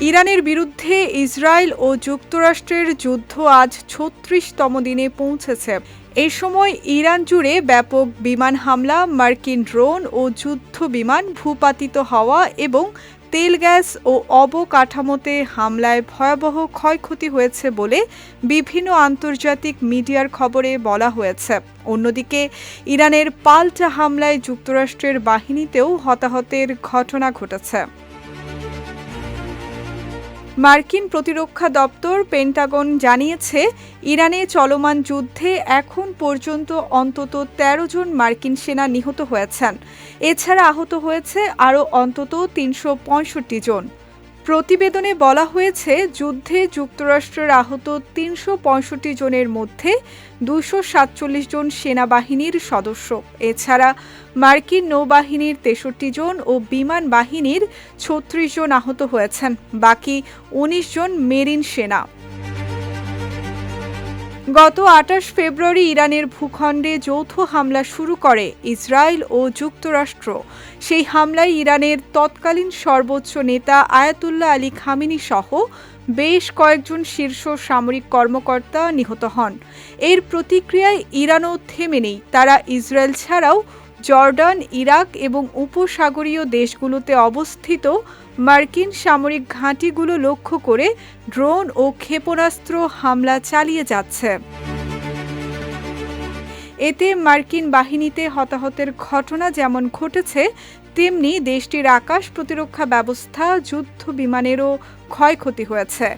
ইরানের বিরুদ্ধে ইসরায়েল ও যুক্তরাষ্ট্রের যুদ্ধ আজ ৩৬তম দিনে পৌঁছেছে। এই সময় ইরান জুড়ে ব্যাপক বিমান হামলা, মার্কিন ড্রোন ও যুদ্ধ বিমান ভূপাতিত হওয়া এবং তেল, গ্যাস ও অবকাঠামোতে হামলায় ভয়াবহ ক্ষয়ক্ষতি হয়েছে বলে বিভিন্ন আন্তর্জাতিক মিডিয়ার খবরে বলা হয়েছে। অন্যদিকে ইরানের পাল্টা হামলায় যুক্তরাষ্ট্রের বাহিনীতেও হতাহতের ঘটনা ঘটেছে। মার্কিন প্রতিরক্ষা দপ্তর পেন্টাগন জানিয়েছে, ইরানে চলমান যুদ্ধে এখন পর্যন্ত অন্তত ১৩ জন মার্কিন সেনা নিহত হয়েছেন। এছাড়া আহত হয়েছে আরও অন্তত ৩৬৫ জন। প্রতিবেদনে বলা হয়েছে, যুদ্ধে যুক্তরাষ্ট্রের আহত ৩৬৫ জনের মধ্যে ২৪৭ জন সেনাবাহিনীর সদস্য। এছাড়া মার্কিন নৌবাহিনীর ৬৩ জন ও বিমান বাহিনীর ৩৬ জন আহত হয়েছেন। বাকি ১৯ জন মেরিন সেনা। গত ২৮ ফেব্রুয়ারি ইরানের ভূখণ্ডে যৌথ হামলা শুরু করে ইসরায়েল ও যুক্তরাষ্ট্র। সেই হামলায় ইরানের তৎকালীন সর্বোচ্চ নেতা আয়াতুল্লাহ আলী খামেনি সহ বেশ কয়েকজন শীর্ষ সামরিক কর্মকর্তা নিহত হন। এর প্রতিক্রিয়ায় ইরানও থেমে নেই। তারা ইসরায়েল ছাড়াও জর্ডান, ইরাক এবং উপসাগরীয় দেশগুলোতে অবস্থিত মার্কিন সামরিক ঘাঁটিগুলো লক্ষ্য করে ড্রোন ও ক্ষেপণাস্ত্র হামলা চালিয়ে যাচ্ছে। এতে মার্কিন বাহিনীতে হতাহতের ঘটনা যেমন ঘটেছে, তেমনি দেশটির আকাশ প্রতিরক্ষা ব্যবস্থা, যুদ্ধ বিমানেরও ক্ষয়ক্ষতি হয়েছে।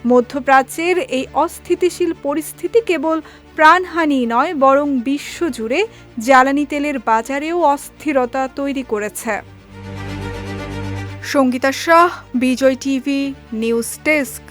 মধ্যপ্রাচ্যের এই অস্থিতিশীল পরিস্থিতি কেবল প্রাণহানি নয়, বরং বিশ্বজুড়ে জ্বালানি তেলের বাজারেও অস্থিরতা তৈরি করেছে। সঙ্গীতা শাহ, বিজয় টিভি নিউজ ডেস্ক।